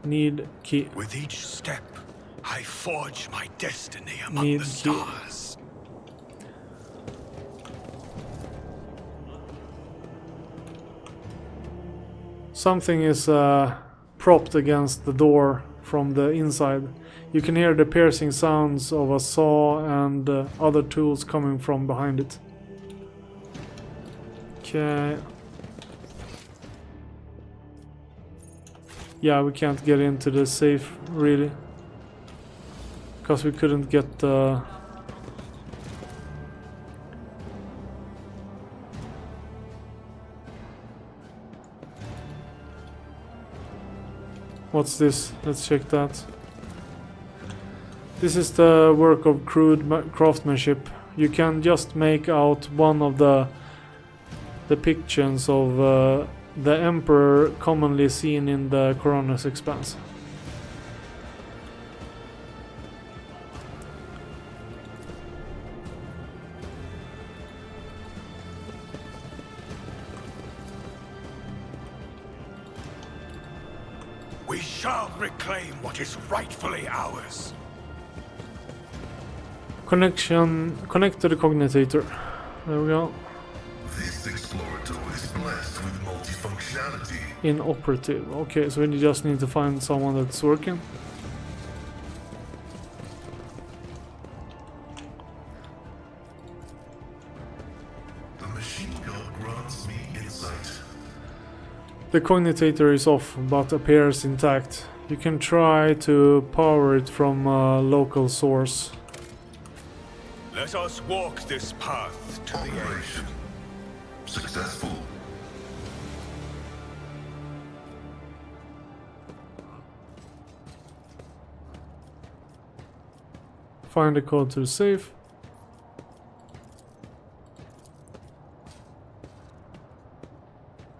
Need key. With each step, I forge my destiny among Need the key. stars. Something is propped against the door from the inside. You can hear the piercing sounds of a saw and other tools coming from behind it. Okay. Yeah, we can't get into the safe really. Because we couldn't get the... What's this? Let's check that. This is the work of crude craftsmanship. You can just make out one of the depictions of the Emperor commonly seen in the Coroner's Expanse. We shall reclaim what is rightfully ours. Connect to the cognitator. There we go. This explorator is blessed with multifunctionality. Inoperative. Okay, so we just need to find someone that's working. The machine gun grants me insight. The cognitator is off, but appears intact. You can try to power it from a local source. Let us walk this path to the end. Operation successful. Find the code to the safe.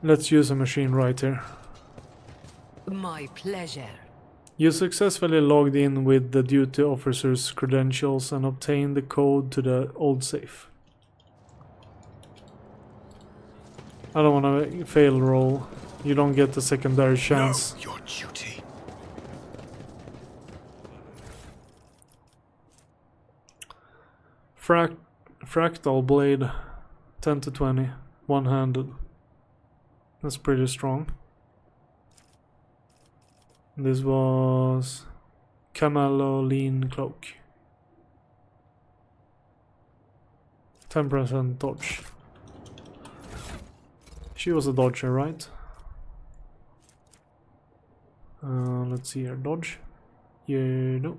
Let's use a machine right here. My pleasure. You successfully logged in with the duty officer's credentials and obtained the code to the old safe. I don't want to fail roll. You don't get the secondary chance. Know your duty. Fractal blade, 10 to 20, one-handed. That's pretty strong. This was Cameloline cloak. 10% dodge. She was a dodger, right? Let's see here, dodge. Yeah, no.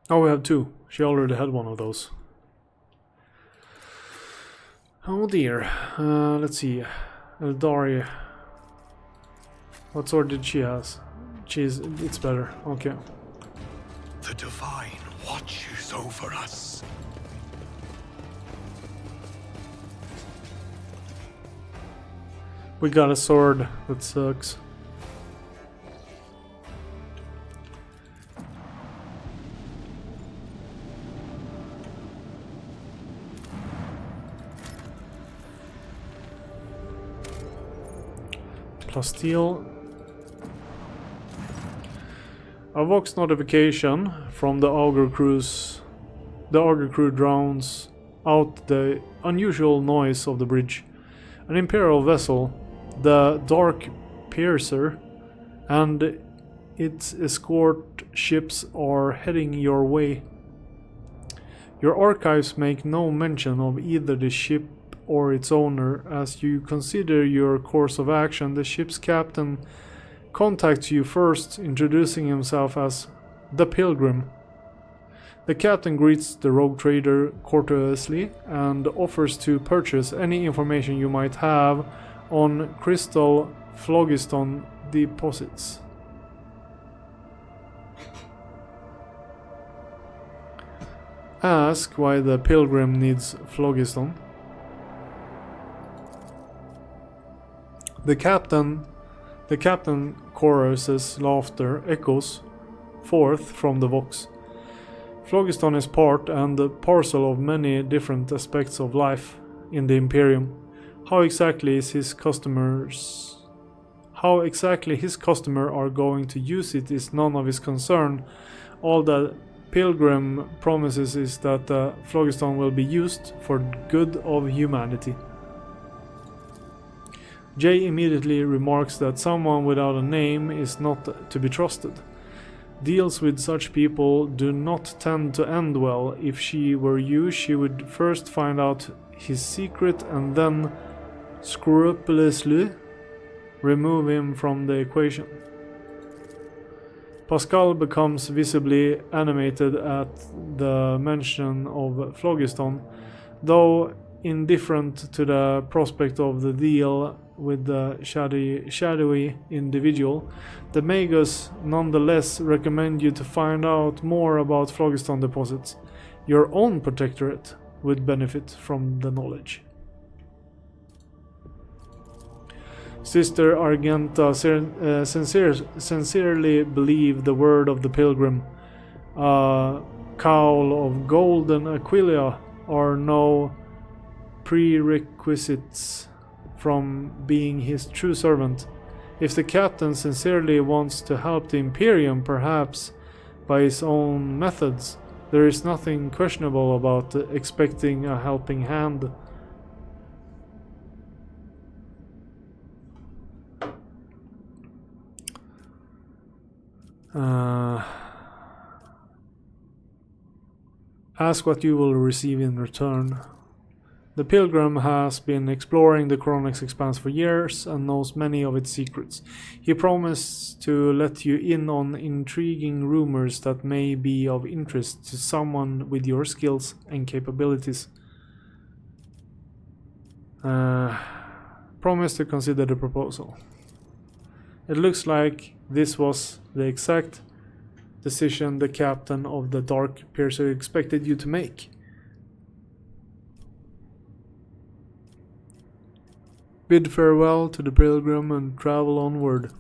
Oh, we have two. She already had one of those. Oh dear. Let's see. Eldari. What sword did she has? It's better. Okay. The divine watches over us. We got a sword. That sucks. Plus steel. A Vox notification from the Augur Cruise. The Augur crew drowns out the unusual noise of the bridge. An Imperial vessel, the Dark Piercer, and its escort ships are heading your way. Your archives make no mention of either the ship or its owner. As you consider your course of action, the ship's captain contacts you first, introducing himself as the Pilgrim. The captain greets the rogue trader courteously and offers to purchase any information you might have on crystal phlogiston deposits. Ask why the Pilgrim needs phlogiston. The captain chorus's laughter echoes forth from the Vox. Phlogiston is part and parcel of many different aspects of life in the Imperium. How exactly his customer are going to use it is none of his concern. All that Pilgrim promises is that Phlogiston will be used for the good of humanity. Jay immediately remarks that someone without a name is not to be trusted. Deals with such people do not tend to end well. If she were you, she would first find out his secret and then scrupulously remove him from the equation. Pascal becomes visibly animated at the mention of Phlogiston, though indifferent to the prospect of the deal with the shadowy individual. The Magus nonetheless recommend you to find out more about Phlogiston deposits. Your own protectorate would benefit from the knowledge. Sister Argenta sincerely believe the word of the pilgrim. A cowl of golden Aquilia are no prerequisites from being his true servant. If the captain sincerely wants to help the Imperium, perhaps by his own methods, there is nothing questionable about expecting a helping hand. Ask what you will receive in return. The Pilgrim has been exploring the Chronix Expanse for years and knows many of its secrets. He promised to let you in on intriguing rumors that may be of interest to someone with your skills and capabilities. Promise to consider the proposal. It looks like this was the exact decision the captain of the Dark Piercer expected you to make. Bid farewell to the Pilgrim and travel onward.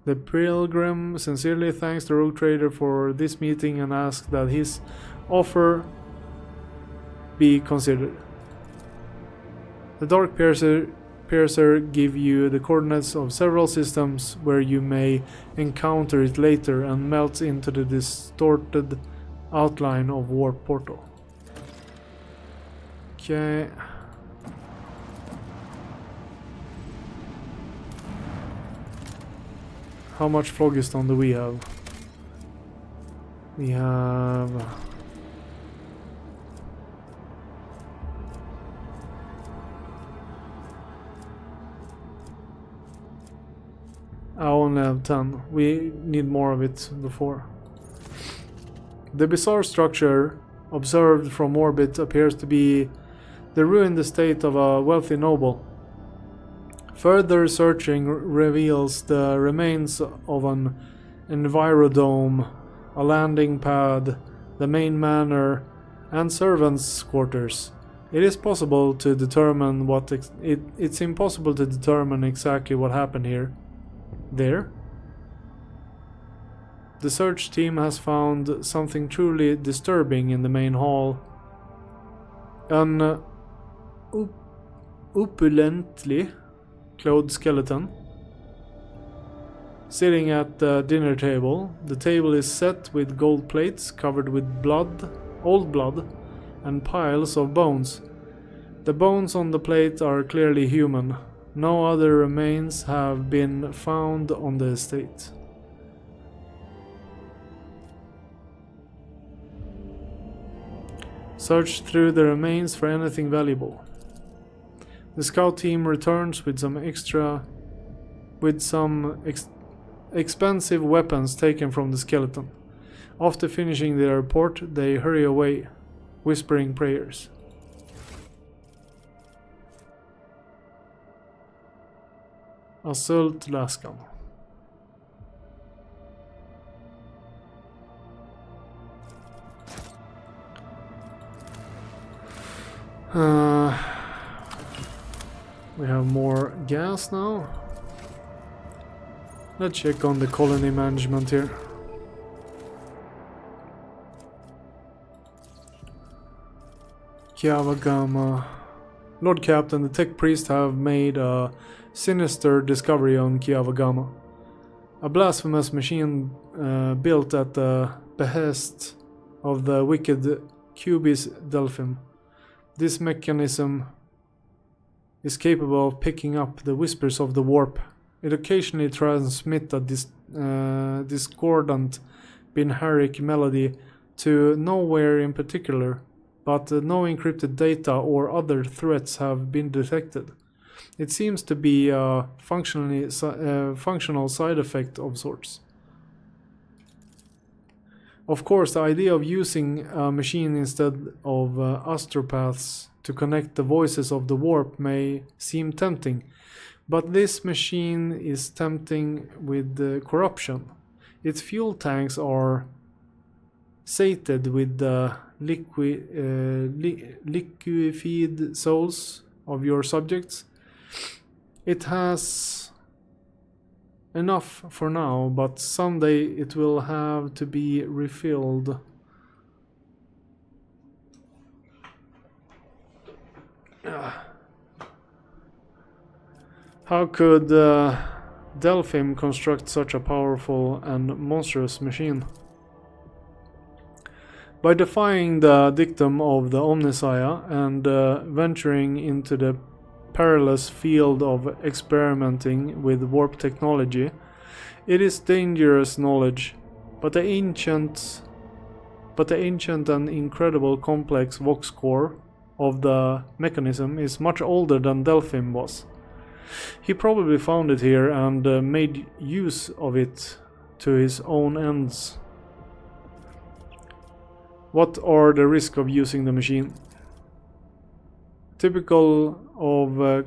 The Pilgrim sincerely thanks the Rogue Trader for this meeting and asks that his offer be considered. The Dark Piercer give you the coordinates of several systems where you may encounter it later and melts into the distorted outline of Warp Portal. Okay. How much Phlogiston do we have? We have... I only have 10. We need more of it before. The bizarre structure observed from orbit appears to be the ruined estate of a wealthy noble. Further searching reveals the remains of an envirodome, a landing pad, the main manor, and servants' quarters. It's impossible to determine exactly what happened here. There. The search team has found something truly disturbing in the main hall. An opulently clothed skeleton sitting at the dinner table. The table is set with gold plates covered with blood, old blood, and piles of bones. The bones on the plate are clearly human. No other remains have been found on the estate. Search through the remains for anything valuable. The scout team returns with some expensive weapons taken from the skeleton. After finishing their report, they hurry away, whispering prayers. Assault Laskan. We have more gas now. Let's check on the colony management here. Kiavagama. Lord Captain, the tech priests have made a sinister discovery on Kiavagama. A blasphemous machine built at the behest of the wicked Cubis Delphim. This mechanism is capable of picking up the whispers of the warp. It occasionally transmits a discordant binaric melody to nowhere in particular, but no encrypted data or other threats have been detected. It seems to be a functional side effect of sorts. Of course, the idea of using a machine instead of astropaths to connect the voices of the warp may seem tempting, but this machine is tempting with corruption. Its fuel tanks are sated with the liquefied souls of your subjects. It has enough for now, but someday it will have to be refilled. How could Delphim construct such a powerful and monstrous machine? By defying the dictum of the Omnissiah and venturing into the perilous field of experimenting with warp technology, it is dangerous knowledge, but the ancient and incredible complex vox core of the mechanism is much older than Delphim was. He probably found it here and made use of it to his own ends. What are the risks of using the machine? Typical of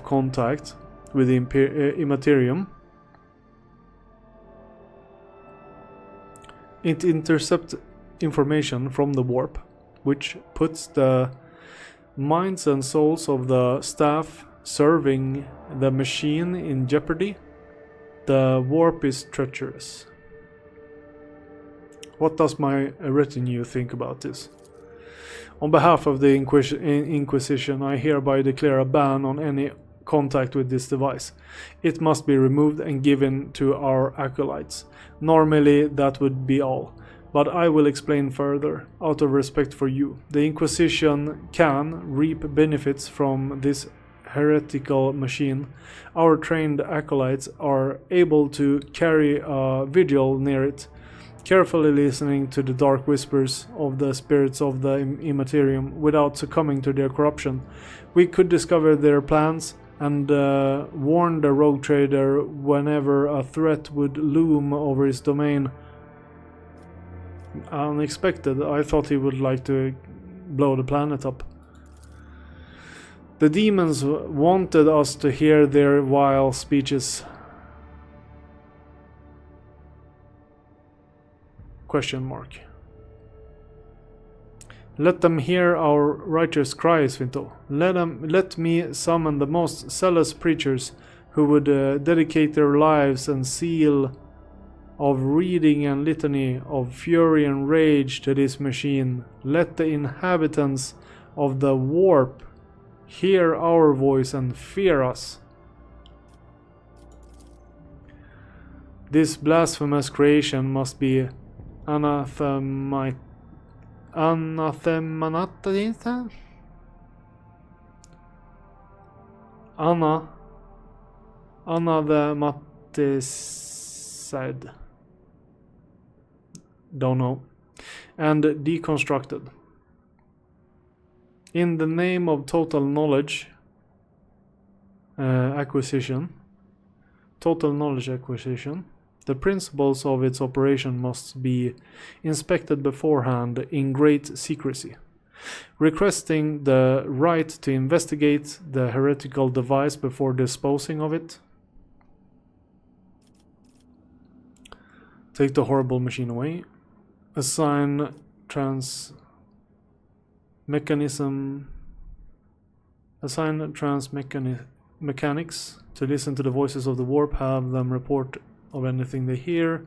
contact with the Immaterium. It intercepts information from the warp, which puts the minds and souls of the staff serving the machine in jeopardy. The warp is treacherous. What does my retinue think about this? On behalf of the Inquisition, I hereby declare a ban on any contact with this device. It must be removed and given to our acolytes. Normally that would be all, but I will explain further, out of respect for you. The Inquisition can reap benefits from this heretical machine. Our trained acolytes are able to carry a vigil near it, carefully listening to the dark whispers of the spirits of the Immaterium without succumbing to their corruption. We could discover their plans and warn the rogue trader whenever a threat would loom over his domain. Unexpected. I thought he would like to blow the planet up. The demons wanted us to hear their vile speeches. Question mark. Let them hear our righteous cries, Vinto. Let me summon the most zealous preachers who would dedicate their lives and zeal of reading and litany of fury and rage to this machine. Let the inhabitants of the warp hear our voice and fear us. This blasphemous creation must be anathematized. Don't know. And deconstructed. In the name of total knowledge acquisition, the principles of its operation must be inspected beforehand in great secrecy. Requesting the right to investigate the heretical device before disposing of it. Take the horrible machine away. Assign mechanics to listen to the voices of the warp. Have them report of anything they hear.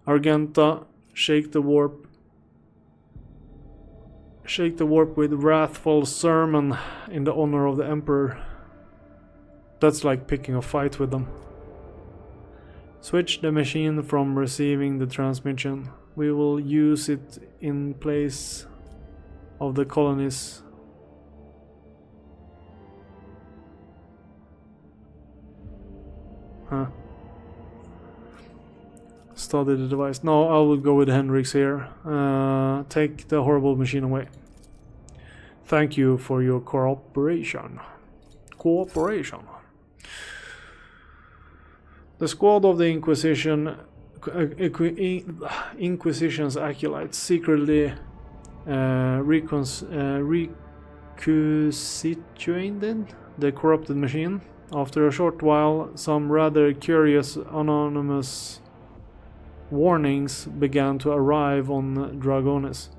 Argenta, shake the warp. Shake the warp with wrathful sermon in the honor of the Emperor. That's like picking a fight with them. Switch the machine from receiving the transmission. We will use it in place of the colonies. Huh. Study the device. No, I will go with Hendrix here. Take the horrible machine away. Thank you for your cooperation. The squad of the Inquisition's acolytes secretly reconstituted the corrupted machine. After a short while, some rather curious anonymous warnings began to arrive on Dragonis,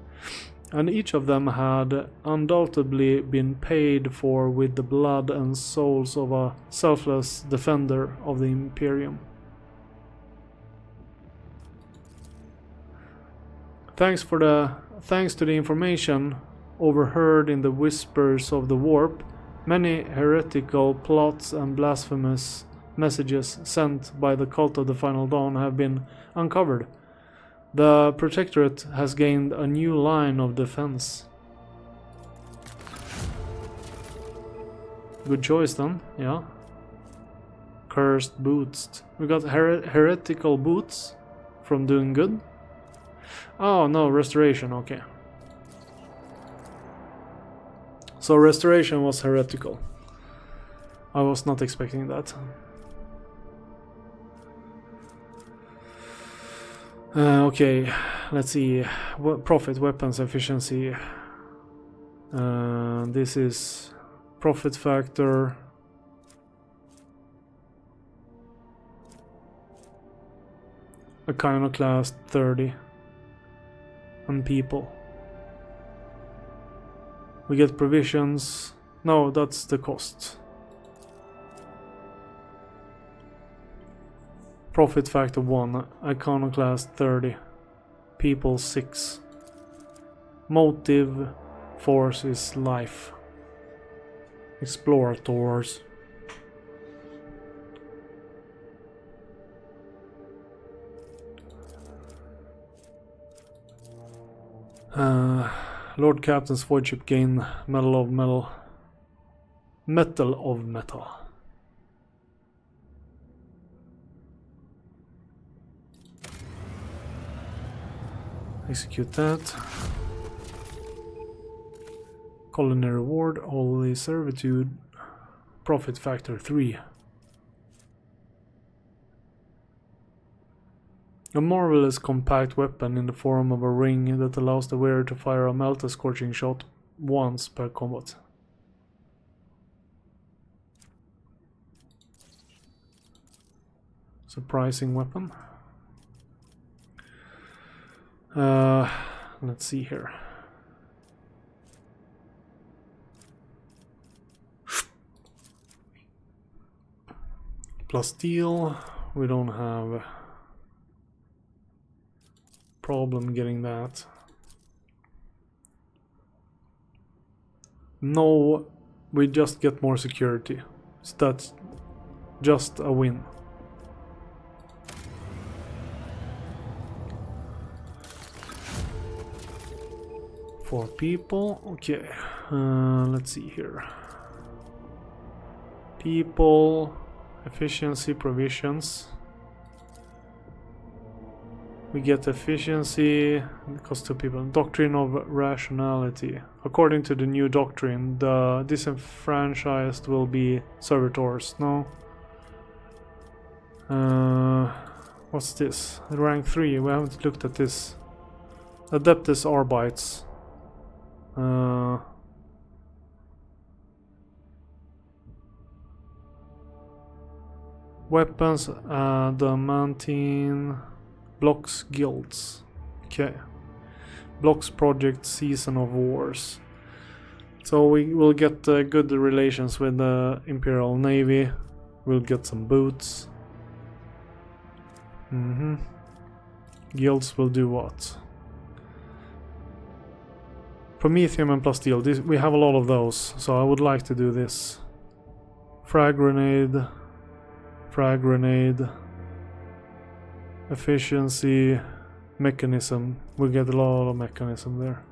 and each of them had undoubtedly been paid for with the blood and souls of a selfless defender of the Imperium. Thanks to the information overheard in the whispers of the warp, many heretical plots and blasphemous messages sent by the Cult of the Final Dawn have been uncovered. The Protectorate has gained a new line of defense. Good choice then, yeah. Cursed boots. We got heretical boots from doing good. Oh no, restoration, okay. So restoration was heretical. I was not expecting that. Okay, let's see. Profit, weapons, efficiency. This is profit factor. Iconoclast 30. And people. We get provisions. No, that's the cost. Profit factor 1, Iconoclast 30, people 6. Motive force is life. Explorators. Lord Captain's void ship gain Metal of Metal. Metal of Metal. Execute that. Colony reward, holy servitude, profit factor 3. A marvelous compact weapon in the form of a ring that allows the wearer to fire a melta-scorching shot once per combat. Surprising weapon. Let's see here. Plus steel, we don't have problem getting that. No, we just get more security. So that's just a win. Four people, okay. Let's see here. People, efficiency, provisions. We get efficiency, it costs 2 people. Doctrine of rationality. According to the new doctrine, the disenfranchised will be servitors. No. What's this? Rank 3, we haven't looked at this. Adeptus Arbites. Weapons, adamantine, blocks, guilds. Okay. Blocks project, season of wars. So we will get good relations with the Imperial Navy. We'll get some boots. Guilds will do what? Promethium and plasteel. We have a lot of those, so I would like to do this. Frag grenade. Frag grenade. Efficiency. Mechanism. We get a lot of mechanism there.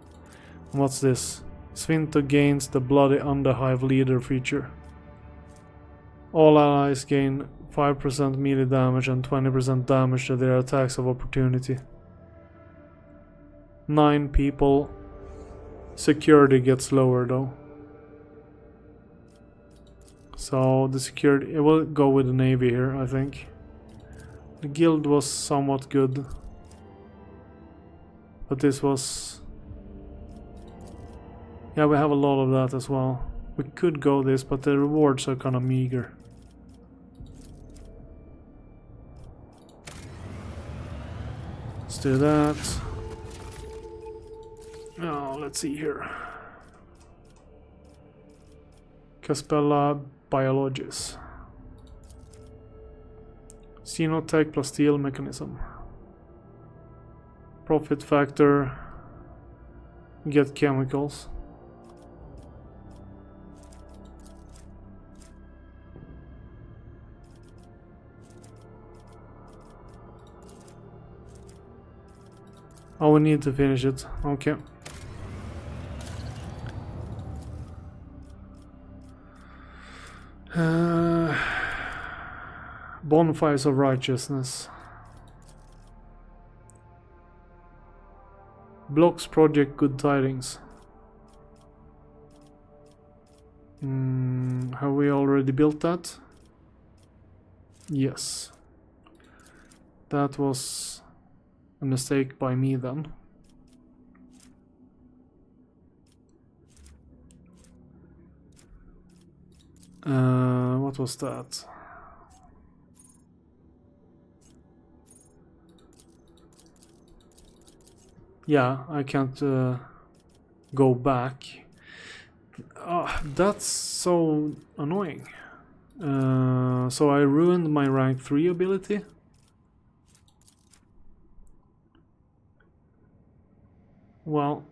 And what's this? Svinto gains the Bloody Underhive leader feature. All allies gain 5% melee damage and 20% damage to their attacks of opportunity. 9 people. Security gets lower though. So the security, it will go with the navy here, I think. The guild was somewhat good. But this was... Yeah, we have a lot of that as well. We could go this, but the rewards are kind of meager. Let's do that. Oh, let's see here. Caspella Biologies. Xenotech plus steel mechanism. Profit factor. Get chemicals. Oh, we need to finish it. Okay. Bonfires of Righteousness. Blocks Project Good Tidings. Have we already built that? Yes. That was a mistake by me then. What was that? Yeah, I can't go back. That's so annoying. So I ruined my rank 3 ability. Well,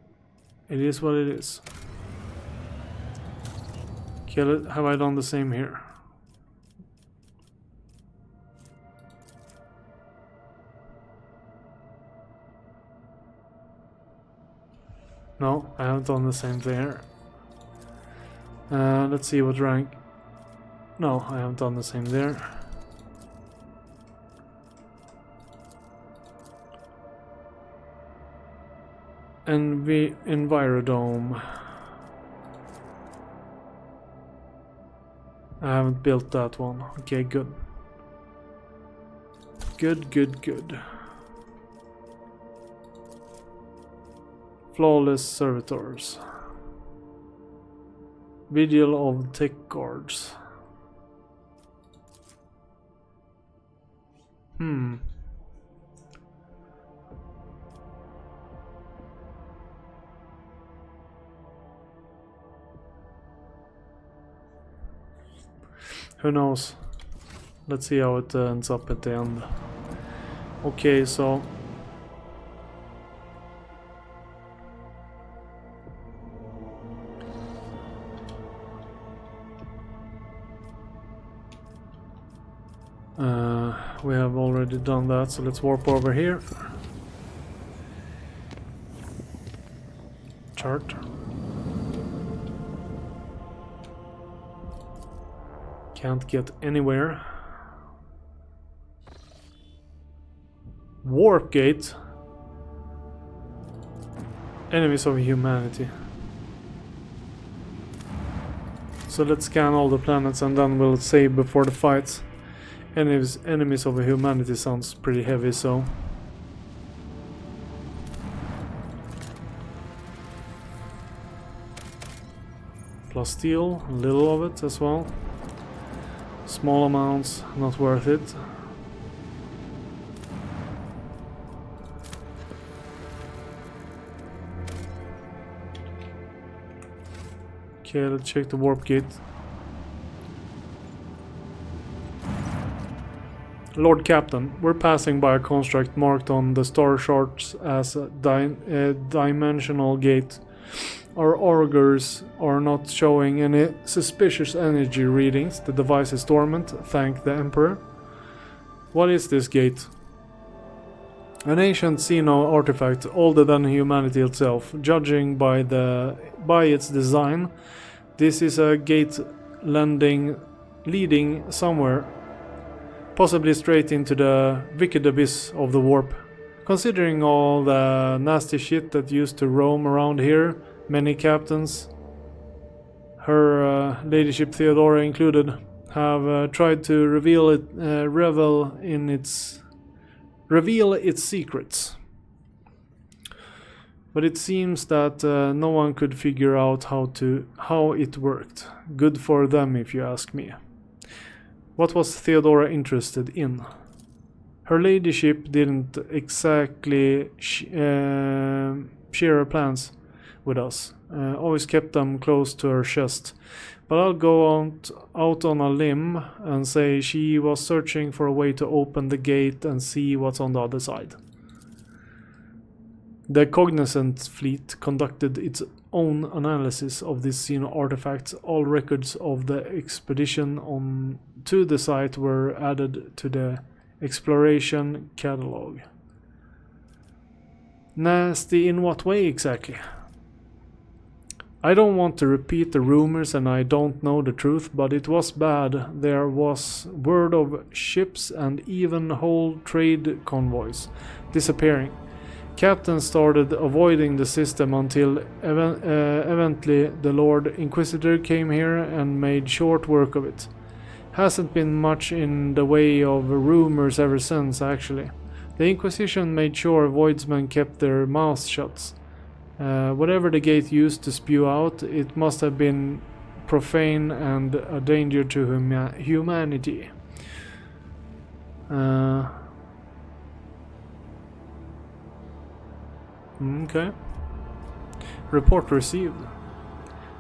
it is what it is. Okay, have I done the same here? No, I haven't done the same there. Let's see what rank. No, I haven't done the same there. Envirodome. I haven't built that one. Okay, good. Good. Flawless servitors. Vigil of tech guards. Who knows? Let's see how it ends up at the end. Okay, so we have already done that, so let's warp over here. Chart. Can't get anywhere. Warp gate. Enemies of humanity. So let's scan all the planets and then we'll save before the fights. Enemies of humanity sounds pretty heavy, so plus steel, a little of it as well. Small amounts, not worth it. Okay, let's check the warp gate. Lord Captain, we're passing by a construct marked on the star charts as a dimensional gate. Our augurs are not showing any suspicious energy readings. The device is dormant, thank the Emperor. What is this gate? An ancient Xeno artifact, older than humanity itself. Judging by its design, this is a gate leading somewhere, possibly straight into the wicked abyss of the warp. Considering all the nasty shit that used to roam around here, many captains, her ladyship Theodora included, have tried to reveal its secrets. But it seems that no one could figure out how it worked. Good for them, if you ask me. What was Theodora interested in? Her ladyship didn't exactly share her plans with us. Always kept them close to her chest. But I'll go out on a limb and say she was searching for a way to open the gate and see what's on the other side. The Cognizant fleet conducted its own analysis of these Xeno artifacts. All records of the expedition to the site were added to the exploration catalog. Nasty in what way exactly? I don't want to repeat the rumors and I don't know the truth, but it was bad. There was word of ships and even whole trade convoys disappearing. Captains started avoiding the system until eventually the Lord Inquisitor came here and made short work of it. Hasn't been much in the way of rumors ever since, actually. The Inquisition made sure Voidsmen kept their mouths shut. Whatever the gate used to spew out, it must have been profane and a danger to humanity. Okay. Report received.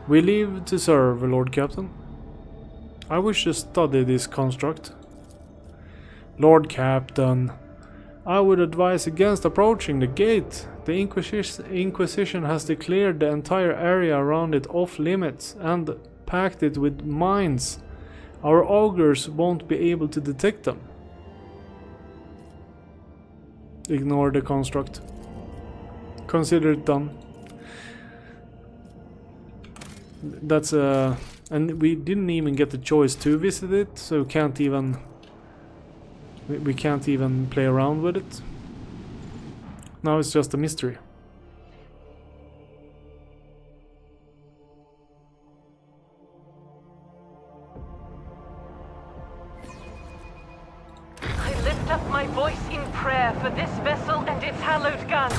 We leave to serve, Lord Captain. I wish to study this construct. Lord Captain, I would advise against approaching the gate. The Inquisition has declared the entire area around it off limits and packed it with mines. Our augurs won't be able to detect them. Ignore the construct. Consider it done. That's and we didn't even get the choice to visit it, so we can't even play around with it. Now it's just a mystery. I lift up my voice in prayer for this vessel and its hallowed guns.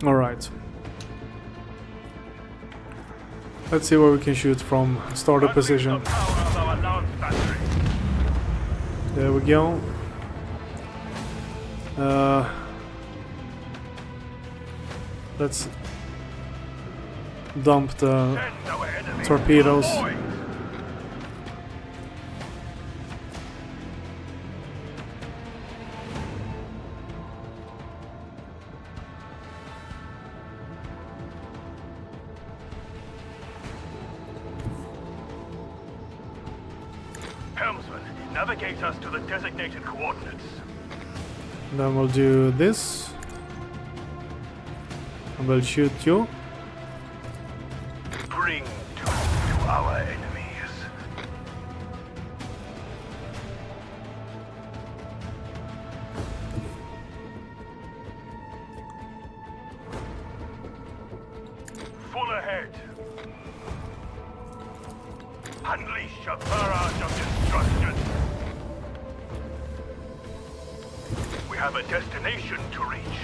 Alright. Let's see where we can shoot from starter position. There we go. Let's dump the torpedoes. Helmsman, navigate us to the designated coordinates. Then we'll do this. And we'll shoot you. Bring doom to our enemies. ahead. Unleash a barrage of destruction. We have a destination to reach.